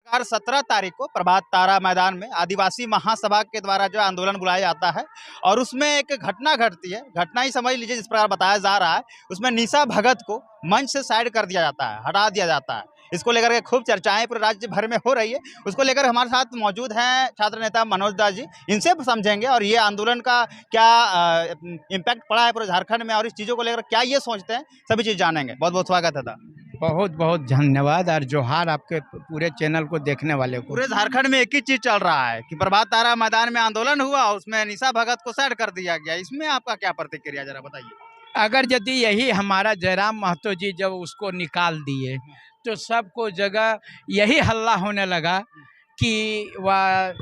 प्रकार 17 तारीख को प्रभात तारा मैदान में आदिवासी महासभा के द्वारा जो आंदोलन बुलाया जाता है और उसमें एक घटना घटती है। घटना ही समझ लीजिए, जिस प्रकार बताया जा रहा है उसमें निशा भगत को मंच से साइड कर दिया जाता है, हटा दिया जाता है। इसको लेकर के खूब चर्चाएं पूरे राज्य भर में हो रही है। उसको लेकर हमारे साथ मौजूद हैं छात्र नेता मनोज दास जी, इनसे समझेंगे और ये आंदोलन का क्या इम्पैक्ट पड़ा है पूरे झारखंड में और इस चीज़ों को लेकर क्या ये सोचते हैं, सभी चीज़ जानेंगे। बहुत बहुत स्वागत है। बहुत बहुत धन्यवाद और जोहार आपके पूरे चैनल को देखने वाले को। पूरे झारखंड में एक ही चीज चल रहा है कि प्रभात तारा मैदान में आंदोलन हुआ, उसमें निशा भगत को साइड कर दिया गया। इसमें आपका क्या प्रतिक्रिया, जरा बताइए। अगर यदि यही हमारा जयराम महतो जी जब उसको निकाल दिए तो सबको जगह यही हल्ला होने लगा कि वह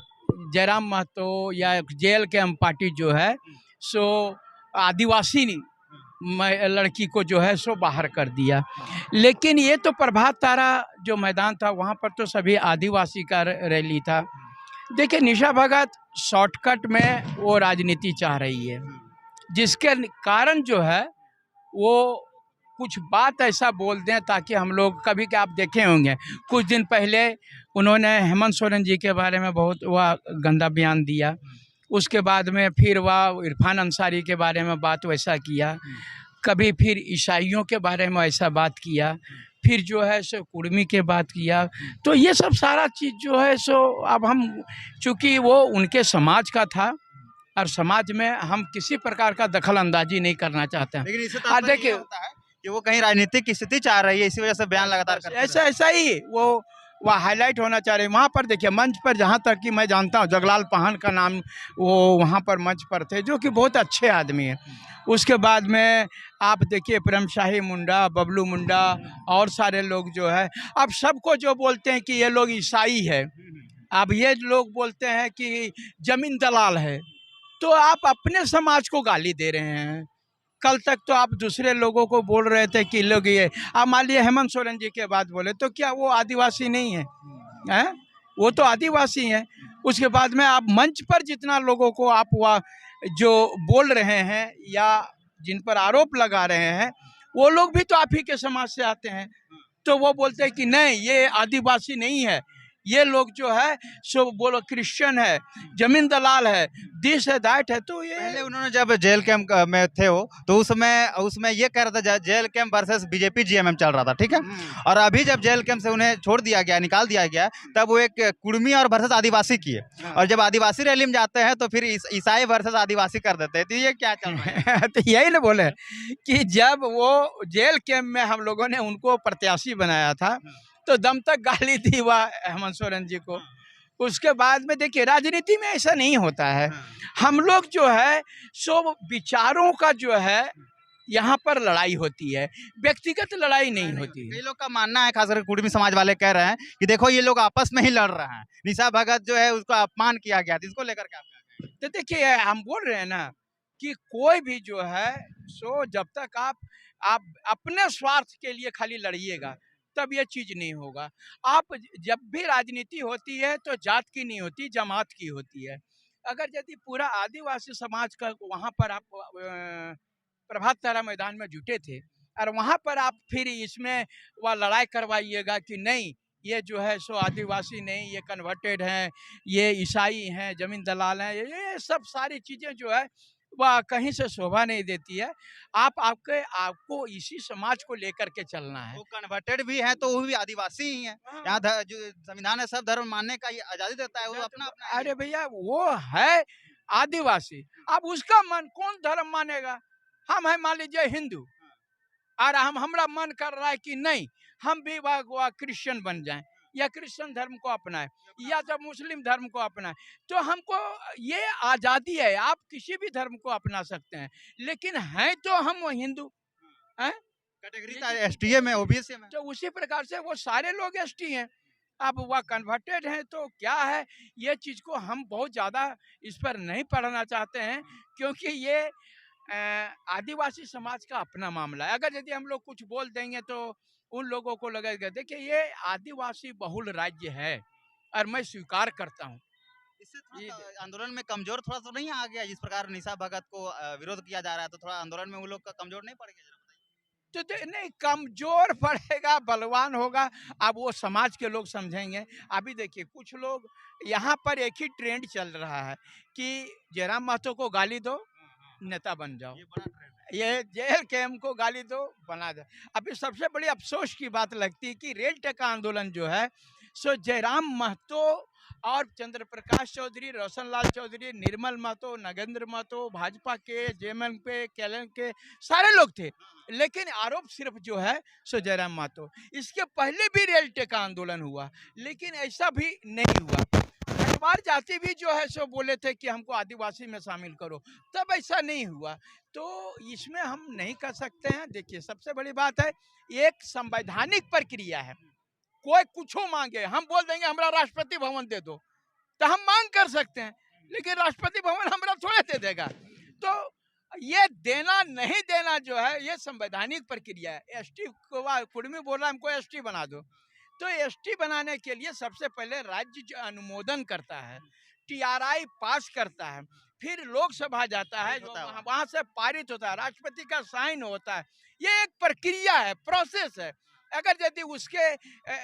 जयराम महतो या जेल के पार्टी जो है सो आदिवासी लड़की को जो है सो बाहर कर दिया। लेकिन ये तो प्रभात तारा जो मैदान था वहाँ पर तो सभी आदिवासी का रैली था। देखिए, निशा भगत शॉर्टकट में वो राजनीति चाह रही है, जिसके कारण जो है वो कुछ बात ऐसा बोल दें ताकि हम लोग कभी के आप देखे होंगे कुछ दिन पहले उन्होंने हेमंत सोरेन जी के बारे में बहुत वह गंदा बयान दिया। उसके बाद में फिर वह इरफान अंसारी के बारे में बात वैसा किया, कभी फिर ईसाइयों के बारे में ऐसा बात किया, फिर जो है सो कुर्मी के बात किया। तो ये सब सारा चीज़ जो है सो अब हम चूँकि वो उनके समाज का था और समाज में हम किसी प्रकार का दखल अंदाजी नहीं करना चाहते हैं। लेकिन इससे देखिए होता है कि वो कहीं राजनीतिक स्थिति चाह रही है, इसी वजह से बयान लगातार करते ऐसा ऐसा ही वो हाईलाइट होना चाह रहे हैं। वहाँ पर देखिए मंच पर, जहाँ तक कि मैं जानता हूँ जगलाल पाहन का नाम वो वहाँ पर मंच पर थे, जो कि बहुत अच्छे आदमी हैं। उसके बाद में आप देखिए प्रेम शाही मुंडा, बबलू मुंडा और सारे लोग जो है, अब सबको जो बोलते हैं कि ये लोग ईसाई है, अब ये लोग बोलते हैं कि जमीन दलाल है, तो आप अपने समाज को गाली दे रहे हैं। कल तक तो आप दूसरे लोगों को बोल रहे थे कि लोग ये, आप मान लिए हेमंत सोरेन जी के बाद बोले तो क्या वो आदिवासी नहीं है? हैं? वो तो आदिवासी हैं। उसके बाद में आप मंच पर जितना लोगों को आप वह जो बोल रहे हैं या जिन पर आरोप लगा रहे हैं, वो लोग भी तो आप ही के समाज से आते हैं। तो वो बोलते हैं कि नहीं, ये आदिवासी नहीं है, ये लोग जो है सो बोलो क्रिश्चियन है, जमीन दलाल है, दिस है, दैट है। तो ये पहले उन्होंने जब जेल कैंप में थे वो, तो उसमें ये कह रहा था jail camp versus BJP JMM चल रहा था, ठीक है। और अभी जब जेल कैंप से उन्हें छोड़ दिया गया, निकाल दिया गया, तब वो एक कुर्मी और वर्सेस आदिवासी किए। और जब आदिवासी रैली में जाते हैं तो फिर ईसाई वर्सेस आदिवासी कर देते हैं। तो ये क्या चल रहा है? तो यही ना बोले कि जब वो जेल कैंप में हम लोगों ने उनको प्रत्याशी बनाया था तो दम तक गाली दी वह हेमंत सोरेन जी को। उसके बाद में देखिए राजनीति में ऐसा नहीं होता है। हम लोग जो है सो विचारों का जो है यहाँ पर लड़ाई होती है, व्यक्तिगत लड़ाई नहीं होती। कई लोग का मानना है, खासकर कुर्मी समाज वाले कह रहे हैं कि देखो ये लोग आपस में ही लड़ रहे हैं, निशा भगत जो है उसको अपमान किया गया, इसको लेकर के आप तो देखिए हम बोल रहे हैं ना कि कोई भी जो है सो जब तक आप अपने स्वार्थ के लिए खाली लड़िएगा तब ये चीज नहीं होगा। आप जब भी राजनीति होती है तो जात की नहीं होती, जमात की होती है। अगर यदि पूरा आदिवासी समाज का वहाँ पर आप प्रभात तारा मैदान में जुटे थे और वहाँ पर आप फिर इसमें वह लड़ाई करवाइएगा कि नहीं ये जो है सो आदिवासी नहीं, ये कन्वर्टेड हैं, ये ईसाई हैं, जमीन दलाल हैं, ये सब सारी चीज़ें जो है वह कहीं से शोभा नहीं देती है। आपको इसी समाज को लेकर के चलना है। वो कन्वर्टेड भी हैं तो वो भी आदिवासी ही हैं। यहाँ जो संविधान है सब धर्म मानने का आजादी देता है, वो अपना अपना। अरे भैया वो है आदिवासी, अब उसका मन कौन धर्म मानेगा? हम है मान लीजिए हिंदू और हमरा मन कर रहा है कि नहीं हम भी वह क्रिश्चियन बन जाएं या क्रिश्चियन धर्म को अपनाएं या जब मुस्लिम धर्म को अपनाएं, तो हमको ये आज़ादी है, आप किसी भी धर्म को अपना सकते हैं, लेकिन हैं तो हम हिंदू हैं, कैटेगरी एसटीए में, ओबीसी में। तो उसी प्रकार से वो सारे लोग एसटी हैं। अब वह कन्वर्टेड हैं तो क्या है, ये चीज़ को हम बहुत ज़्यादा इस पर नहीं पढ़ना चाहते हैं, क्योंकि ये आदिवासी समाज का अपना मामला है। अगर यदि हम लोग कुछ बोल देंगे तो उन लोगों को लगेगा। देखिए ये आदिवासी बहुल राज्य है और मैं स्वीकार करता हूँ। इससे आंदोलन में कमजोर थोड़ा तो नहीं आ गया? जिस प्रकार निशा भगत को विरोध किया जा रहा है तो थोड़ा आंदोलन में वो लोग का कमजोर नहीं पड़ गया? तो नहीं, कमजोर पड़ेगा, बलवान होगा, अब वो समाज के लोग समझेंगे। अभी देखिए कुछ लोग यहाँ पर एक ही ट्रेंड चल रहा है कि जयराम महतो को गाली दो, नेता बन जाओ, ये बड़ा ट्रेंड है। ये जेल कैम को गाली दो, बना दो। अभी सबसे बड़ी अफसोस की बात लगती है कि रेल टेका आंदोलन जो है सो जयराम महतो और चंद्र प्रकाश चौधरी, रोशन लाल चौधरी, निर्मल महतो, नगेंद्र महतो, भाजपा के, जेएमएम पे, केएलएम के सारे लोग थे, लेकिन आरोप सिर्फ जो है सो जयराम महतो। इसके पहले भी रेल टेका आंदोलन हुआ, लेकिन ऐसा भी नहीं हुआ। अखबार जाति भी जो है सो बोले थे कि हमको आदिवासी में शामिल करो, तब ऐसा नहीं हुआ। तो इसमें हम नहीं कर सकते हैं। देखिए सबसे बड़ी बात है, एक संवैधानिक प्रक्रिया है, कोई कुछो मांगे हम बोल देंगे हमरा राष्ट्रपति भवन दे दो, तो हम मांग कर सकते हैं, लेकिन राष्ट्रपति भवन हमरा थोड़े दे देगा। तो ये देना नहीं देना जो है ये संवैधानिक प्रक्रिया है। एसटी कुर्मी बोल रहा है हमको एसटी बना दो, तो एसटी बनाने के लिए सबसे पहले राज्य जो अनुमोदन करता है, टीआरआई पास करता है, फिर लोकसभा जाता है, जो वहां से पारित होता है, राष्ट्रपति का साइन होता है। ये एक प्रक्रिया है, प्रोसेस है। अगर यदि उसके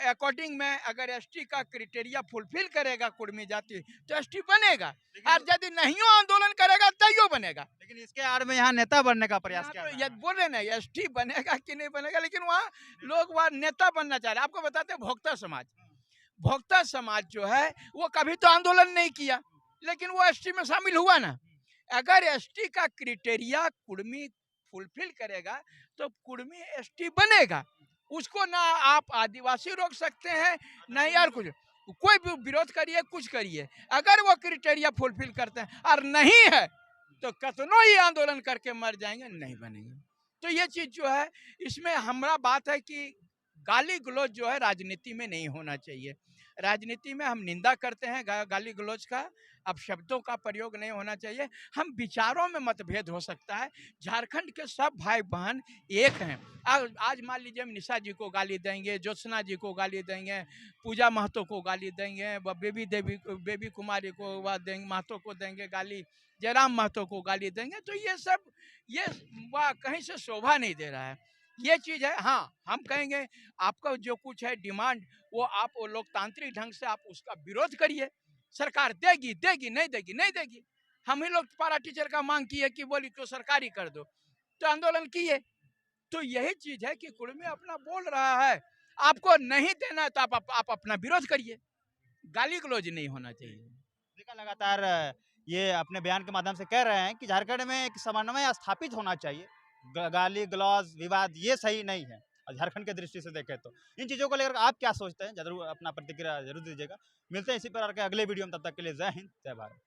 अकॉर्डिंग में अगर एसटी का क्राइटेरिया फुलफिल करेगा कुर्मी जाति, तो एसटी बनेगा, और यदि नहीं आंदोलन करेगा तैयो बनेगा। लेकिन इसके आड़ में यहाँ नेता बनने का प्रयास यहाँ किया तो जा ये रहा है। बोल रहे ना एसटी बनेगा कि नहीं बनेगा, लेकिन वहाँ लोग वहाँ नेता बनना चाह रहे हैं। आपको बताते हैं भोक्ता समाज, भोक्ता समाज जो है वो कभी तो आंदोलन नहीं किया, लेकिन वो एसटी में शामिल हुआ ना। अगर एसटी का क्राइटेरिया कुर्मी फुलफिल करेगा तो कुर्मी एसटी बनेगा। उसको ना आप आदिवासी रोक सकते हैं, ना यार कुछ, कोई भी विरोध करिए, कुछ करिए, अगर वो क्राइटेरिया फुलफिल करते हैं और नहीं है तो कतनो ही आंदोलन करके मर जाएंगे, नहीं बनेंगे। तो ये चीज जो है इसमें हमारा बात है कि गाली गलौज जो है राजनीति में नहीं होना चाहिए। राजनीति में हम निंदा करते हैं गाली गलौज का, अब शब्दों का प्रयोग नहीं होना चाहिए। हम विचारों में मतभेद हो सकता है, झारखंड के सब भाई बहन एक हैं। आज मान लीजिए हम निशा जी को गाली देंगे, ज्योत्सना जी को गाली देंगे, पूजा महतो को गाली देंगे, बेबी कुमारी को देंगे, महतो को देंगे गाली, जयराम महतो को गाली देंगे, तो ये सब ये कहीं से शोभा नहीं दे रहा है। ये चीज है। हाँ, हम कहेंगे आपका जो कुछ है डिमांड, वो आप वो लोकतांत्रिक ढंग से आप उसका विरोध करिए, सरकार देगी देगी, नहीं देगी नहीं देगी। हम ही लोग पारा टीचर का मांग किए कि बोली तो सरकारी कर दो, तो आंदोलन किए। तो यही चीज है कि कुर्मी अपना बोल रहा है, आपको नहीं देना है तो आप अपना विरोध करिए, गाली गलौज नहीं होना चाहिए। देखा लगातार ये अपने बयान के माध्यम से कह रहे हैं कि झारखंड में एक समन्वय स्थापित होना चाहिए। गाली गलौज विवाद ये सही नहीं है, और झारखंड की दृष्टि से देखें तो इन चीज़ों को लेकर आप क्या सोचते हैं, जरूर अपना प्रतिक्रिया जरूर दीजिएगा। मिलते हैं इसी प्रकार के अगले वीडियो में, तब तक के लिए जय हिंद जय भारत।